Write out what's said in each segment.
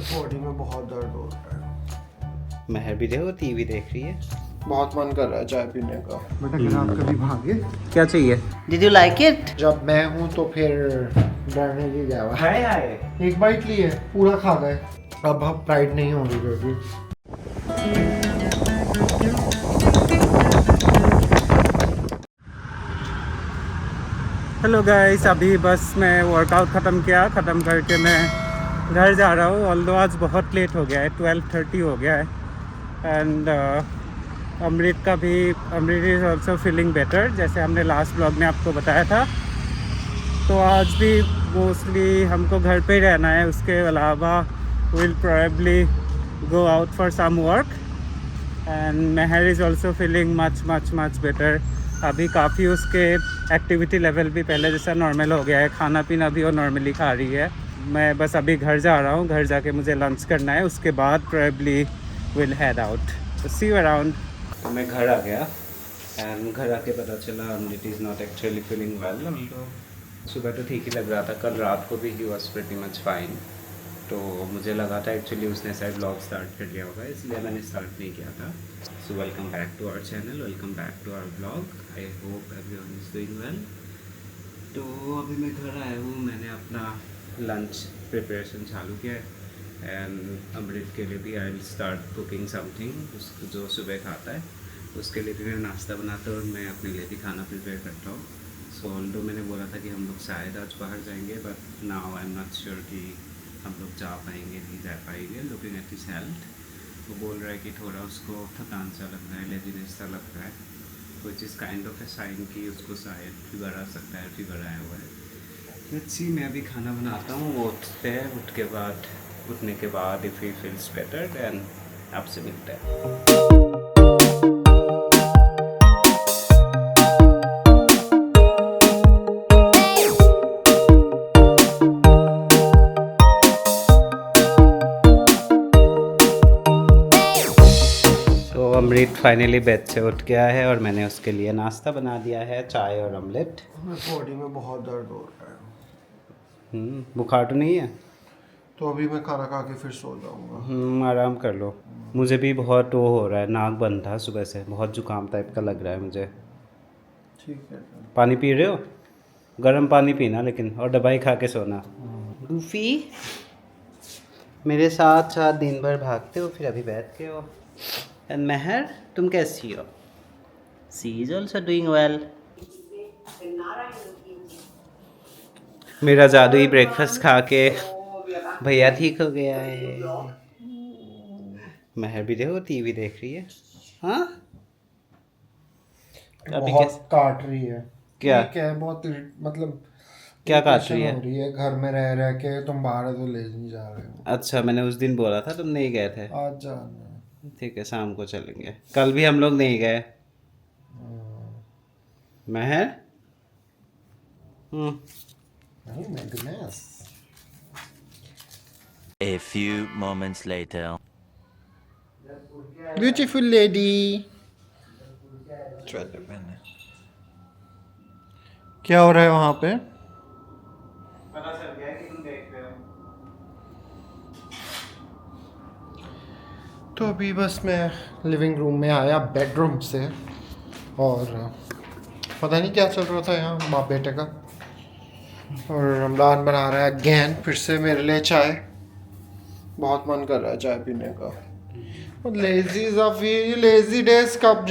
Body में बहुत दर्द हो रहा है। महर भी देखो टीवी देख रही है। बहुत मन कर रहा है चाय पीने का। बट अगर आप कभी भागे, क्या चाहिए? Did you like it? जब मैं हूँ तो फिर डरने की क्या बात। हाय हाय। एक बाइट ली है, पूरा खा गए। अब हम प्राइड नहीं होगी बेबी। हेलो गाइस, अभी बस मैं वर्कआउट ख़त्म ख़त्म करके मैं घर जा रहा हूँ। ऑल्दो आज बहुत लेट हो गया है, 12:30 हो गया है। And Amrit is also feeling better, जैसे हमने लास्ट ब्लॉग में आपको बताया था। तो आज भी मोस्टली हमको घर पे ही रहना है, उसके अलावा will probably go out for some work. And Mehar is also feeling much better. अभी काफ़ी उसके एक्टिविटी लेवल भी पहले जैसा नॉर्मल हो गया है, खाना पीना भी वो नॉर्मली खा रही है। मैं बस अभी घर जा रहा हूँ, घर जाके मुझे लंच करना है, उसके बाद प्रोबेबली विल हेड आउट। तो सी यू अराउंड। तो मैं घर आ गया एंड घर आके पता चला Amrit is not actually feeling well. सुबह तो ठीक ही लग रहा था, कल रात को भी he was pretty much fine. तो मुझे लगा था एक्चुअली उसने शायद ब्लॉग स्टार्ट कर लिया होगा, इसलिए मैंने स्टार्ट नहीं किया था। So welcome back to our channel, welcome back to our blog. I hope everyone is doing well. तो अभी मैं घर आया हूँ, मैंने अपना लंच प्रिपरेशन चालू किया है। एंड अमृत के लिए भी I will start cooking something, उसको जो सुबह खाता है उसके लिए भी मैं नाश्ता बनाता हूँ और मैं अपने लिए भी खाना प्रिपेयर करता हूँ। सो ऑल्दो मैंने बोला था कि हम लोग शायद आज बाहर जाएंगे, but now I am not sure कि हम लोग जा पाएंगे नहीं जा पाएंगे। लुकिंग एट हिज हेल्थ, वो बोल रहा है कि थोड़ा उसको थकान सा लग रहा है, लेजीनेस सा लग रहा है, which is kind of a sign कि उसको शायद फीवर आ सकता है, फीवर आया हुआ है। लेट्स सी, मैं अभी खाना बनाता हूँ, वो उठते हैं, उठने के बाद if he feels better than आपसे मिलते हैं। अमृत फाइनली बेड से उठ गया है और मैंने उसके लिए नाश्ता बना दिया है, चाय और ऑमलेट। बॉडी में बहुत दर्द हो रहा है। बुखार तो नहीं है? तो अभी मैं खाना खा के फिर सो जाऊंगा। आराम कर लो। मुझे भी बहुत वो हो रहा है, नाक बंद था सुबह से, बहुत जुकाम टाइप का लग रहा है मुझे। ठीक है। पानी पी रहे हो? गर्म पानी पीना लेकिन, और दवाई खा के सोना। गुफी मेरे साथ साथ दिन भर भागते हो, फिर अभी बैठ के हो। एंड महर, तुम कैसी हो? सी इज ऑल्सो डूइंग वेल। मेरा जादुई ब्रेकफास्ट खा के भैया ठीक हो गया है। महर भी देखो टीवी देख रही है। हाँ, अभी बहुत काट रही है। क्या? ठीक है, बहुत मतलब क्या काट रही हो रही है? घर में रह के तुम बाहर तो ले नहीं जा रहे हो। अच्छा, मैंने उस दिन बोला था तुम नहीं गए थे। आज जाना। ठीक है, शाम को चलेंगे। कल भी हम लोग नहीं गए। महर नहीं, मैं Ganesh. A few moments later. Beautiful lady. चलो मैंने क्या हो रहा है वहाँ पे? पता चल गया कि तुम देख रहे हो। तो अभी बस मैं लिविंग रूम में आया बेडरूम से, और पता नहीं क्या चल रहा था यहाँ बाप बेटे का। और रमलान बना रहा है अगेन फिर से मेरे लिए चाय। बहुत मन कर रहा है चाय पीने का। और लेजी डेज कब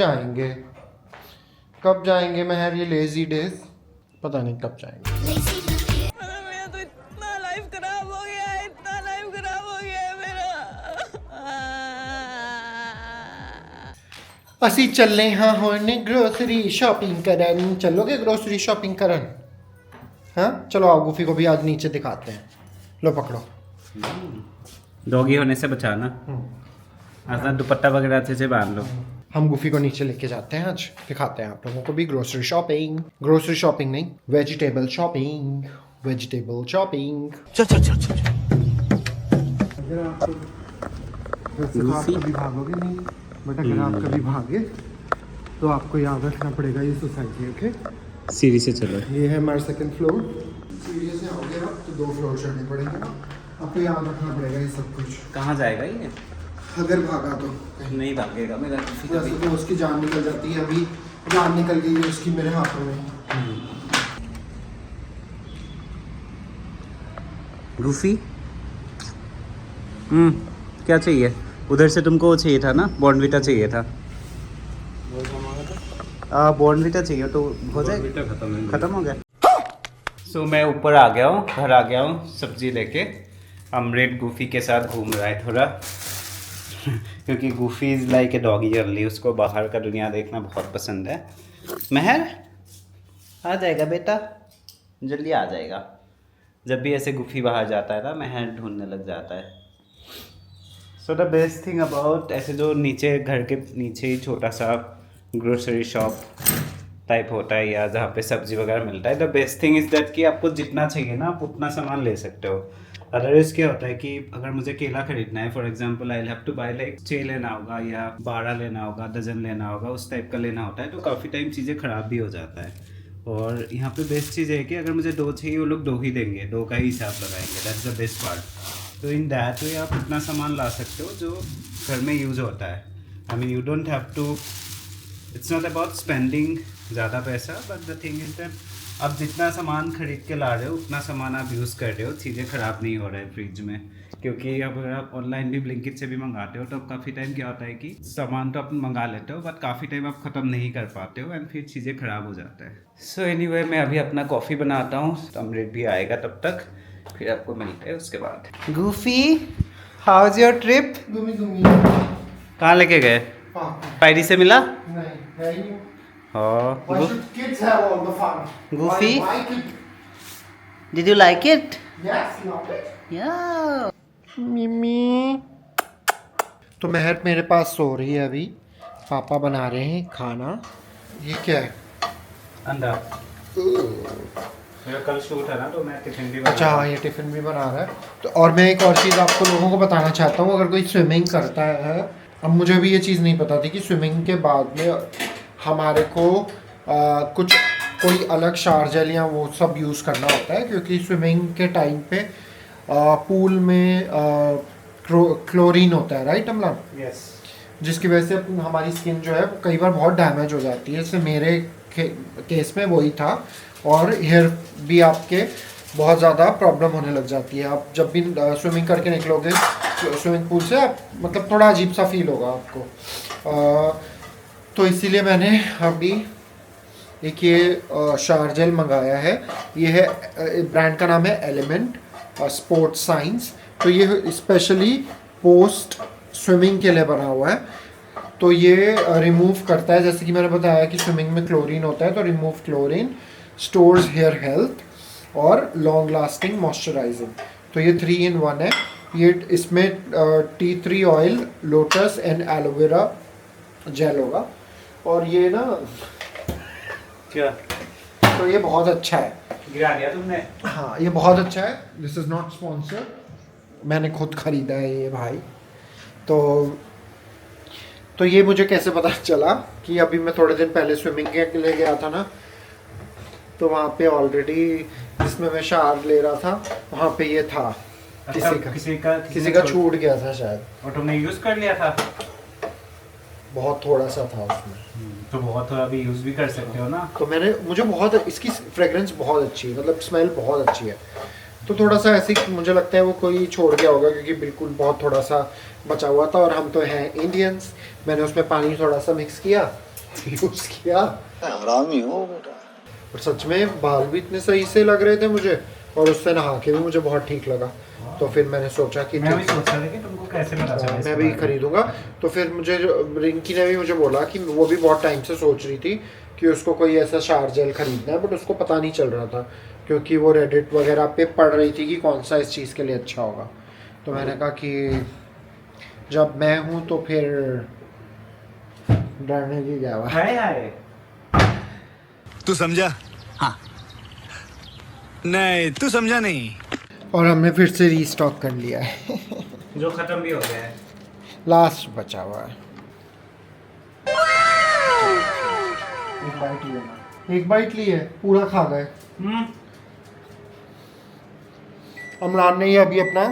जाएंगे महर? ये लेजी डेज पता नहीं कब जाएंगे। मेरा तो इतना लाइफ खराब हो गया है, इतना लाइफ खराब हो गया है मेरा। असी चले हाँ होने ग्रोसरी शॉपिंग करन। चलोगे ग्रोसरी शॉपिंग करन? हाँ चलो आओ, गुफी को भी आज नीचे दिखाते हैं। लो पकड़ो। डॉगी होने से बचाना। आसान दुपट्टा वगैरह अच्छे से बांध लो। हम गुफी को नीचे लेके जाते हैं, आज दिखाते हैं आप लोगों को भी ग्रोसरी शॉपिंग नहीं, वेजिटेबल शॉपिंग। चल चल चल चल। आप कभी भागोगे नहीं, बट अगर आप कभी भागे तो आपको याद रखना पड़ेगा ये सोसाइटी। ओके, सीढ़ी से चलो। ये है हमारा सेकंड फ्लोर। सीढ़ी से आओगे आप तो 2 फ्लोर चढ़ने पड़ेंगे। आपको याद रखना पड़ेगा ये सब कुछ, कहाँ जाएगा ये? अगर भागा तो। नहीं भागेगा मेरा गुफी वैसे तो उसकी जान निकल जाती है, अभी जान निकल गई है उसकी मेरे हाथों में। गुफी क्या चाहिए? उधर से तुमको वो चाहिए था ना, बॉर्नविटा चाहिए था। बॉर्नविटा चाहिए तो हो जाएगा, खत्म हो गया। सो मैं ऊपर आ गया हूँ, घर आ गया हूँ सब्जी लेके। अमृत गुफी के साथ घूम रहा है थोड़ा क्योंकि goofy is like a doggy early, उसको बाहर का दुनिया देखना बहुत पसंद है। महर आ जाएगा बेटा, जल्दी आ जाएगा। जब भी ऐसे गुफी बाहर जाता है ना, महर ढूंढने लग जाता है। So the best thing about ऐसे जो नीचे घर के नीचे ही छोटा सा ग्रोसरी शॉप टाइप होता है या जहाँ पे सब्जी वगैरह मिलता है, the best thing is that कि आपको जितना चाहिए ना आप उतना सामान ले सकते हो। अदरवाइज क्या होता है कि अगर मुझे केला खरीदना है for example, I have to buy like 6 लेना होगा या 12 लेना होगा, डजन लेना होगा, उस टाइप का लेना होता है, तो काफ़ी टाइम चीज़ें ख़राब भी हो जाता है। और यहाँ पे बेस्ट चीज़ है कि अगर मुझे 2 चाहिए वो लोग 2 ही देंगे, 2 का ही हिसाब लगाएंगे। That's the best part. तो इन दैट वे आप उतना सामान ला सकते हो जो घर में यूज़ होता है। I mean you don't have to, it's not about spending ज़्यादा पैसा, but the thing is that आप जितना सामान खरीद के ला रहे हो उतना सामान आप यूज़ कर रहे हो, चीज़ें ख़राब नहीं हो रहा है फ्रिज में। क्योंकि अब अगर आप ऑनलाइन भी ब्लिंकिट से भी मंगाते हो तो काफ़ी टाइम क्या होता है कि सामान तो आप मंगा लेते हो बट काफ़ी टाइम आप ख़त्म नहीं कर पाते हो एंड फिर चीज़ें ख़राब हो जाता है। सो एनीवे मैं अभी अपना कॉफ़ी बनाता हूँ, तो अमृत भी आएगा तब तक, फिर आपको मिलते हैं उसके बाद। Goofy how is your trip? कहाँ लेके गए? पायरी से मिला? नहीं। Oh, Why should kids have all the fun? Goofy? Why keep... did you like it? Yes, love it. Yeah. मिमी। तो महर मेरे पास सो रही है अभी, पापा बना रहे हैं खाना। ये क्या है? अंडा। मेरा कल शूट है ना तो मैं टिफिन भी बना अच्छा हाँ, ये टिफिन भी बना रहा है। तो और मैं एक और चीज़ आपको लोगों को बताना चाहता हूँ, अगर कोई स्विमिंग करता है, अब मुझे भी ये चीज़ नहीं पता थी कि स्विमिंग के बाद में हमारे को कुछ कोई अलग शावर जेल या वो सब यूज़ करना होता है, क्योंकि स्विमिंग के टाइम पे पूल में क्लोरीन होता है, राइट अमला? यस। जिसकी वजह से हमारी स्किन जो है वो कई बार बहुत डैमेज हो जाती है। जैसे मेरे केस में वही था, और हेयर भी आपके बहुत ज़्यादा प्रॉब्लम होने लग जाती है। आप जब भी स्विमिंग करके निकलोगे स्विमिंग पूल से, आप मतलब थोड़ा अजीब सा फील होगा आपको। तो इसीलिए मैंने अभी एक ये शावर जेल मंगाया है। ये है, ब्रांड का नाम है एलिमेंट स्पोर्ट्स साइंस। तो ये स्पेशली पोस्ट स्विमिंग के लिए बना हुआ है। तो ये रिमूव करता है, जैसे कि मैंने बताया कि स्विमिंग में क्लोरीन होता है, तो remove chlorine, stores hair health और लॉन्ग लास्टिंग मॉइस्चराइजिंग। तो ये 3 in 1 है। ये इसमें tea tree oil, lotus and aloe vera gel होगा। और ये ना क्या, तो ये बहुत अच्छा है। गिरा दिया तुमने? हाँ, ये बहुत अच्छा है। दिस इज़ नॉट स्पॉन्सर, मैंने खुद ख़रीदा है ये भाई। तो ये मुझे कैसे पता चला कि अभी मैं थोड़े दिन पहले स्विमिंग के लिए गया था ना, तो वहाँ पे ऑलरेडी जिसमें मैं शावर ले रहा था वहाँ पे ये था। किसी का छूट गया था शायद, और तुमने यूज़ कर लिया था? बहुत थोड़ा सा था उसमें। तो बहुत थोड़ा भी यूज़ भी कर सकते हो ना। तो मुझे बहुत, इसकी फ्रेग्रेंस बहुत अच्छी है, मतलब स्मेल बहुत अच्छी है। तो थोड़ा सा ऐसे मुझे लगता है वो कोई छोड़ गया होगा, क्योंकि बिल्कुल बहुत थोड़ा सा बचा हुआ था, और हम तो हैं इंडियंस। मैंने उसमें पानी थोड़ा सा मिक्स किया, यूज़ किया। हरामी हो बेटा। और सच में बाल भी इतने सही से लग रहे थे मुझे, और उससे नहा के भी मुझे बहुत ठीक लगा। तो फिर मैंने सोचा कि मैं भी सोच रहा था कि तुमको कैसे पता चला, मैं भी खरीदूंगा। तो फिर मुझे रिंकी ने भी मुझे बोला कि वो भी बहुत टाइम से सोच रही थी कि उसको कोई ऐसा शावर जेल खरीदना है, बट उसको पता नहीं चल रहा था, क्योंकि वो रेडिट वगैरह पे पढ़ रही थी कि कौन सा इस चीज़ के लिए अच्छा होगा। तो मैंने कहा कि जब मैं हूँ तो फिर डरने की क्या बात है। तू समझा? हाँ। नहीं, तू समझा नहीं। और हमने फिर से रीस्टॉक कर लिया है जो खत्म भी हो गया है, लास्ट बचा हुआ है। एक बाइट ली है, पूरा खा गए। अमलान ने ये अभी अपना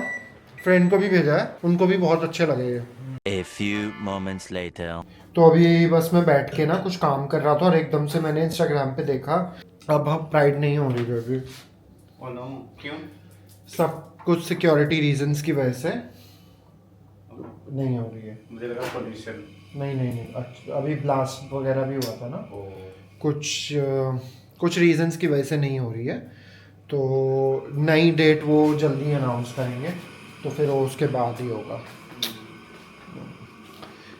फ्रेंड को भी भेजा है, उनको भी बहुत अच्छे लगे ये। A few moments later. तो अभी बस मैं बैठ के ना कुछ काम कर रहा था और एकदम से मैंने इंस्टाग्राम पे देखा अब प्राइड नहीं हो रही है अभी। ओ नो, क्यों? सब कुछ सिक्योरिटी रीजंस की वजह से नहीं हो रही है। मुझे लगा पोल्यूशन। नहीं, अच्छा, अभी ब्लास्ट वगैरह भी हुआ था ना, कुछ रीजंस की वजह से नहीं हो रही है। तो नई डेट वो जल्दी अनाउंस करेंगे, तो फिर वो उसके बाद ही होगा।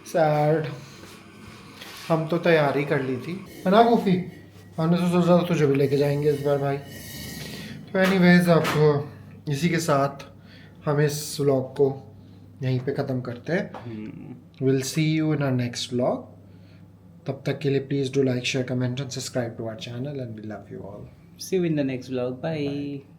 सैड। हम तो तैयारी कर ली थी, है ना गोफी? हमने तो सोचा तुझे भी लेके जाएंगे इस बार भाई। तो एनीवेज अब इसी के साथ हम इस व्लॉग को यहीं पे ख़त्म करते हैं। Will see you in our next vlog. तब तक के लिए please do like, share, comment and subscribe to our channel and we love you all. See you in the next vlog. Bye.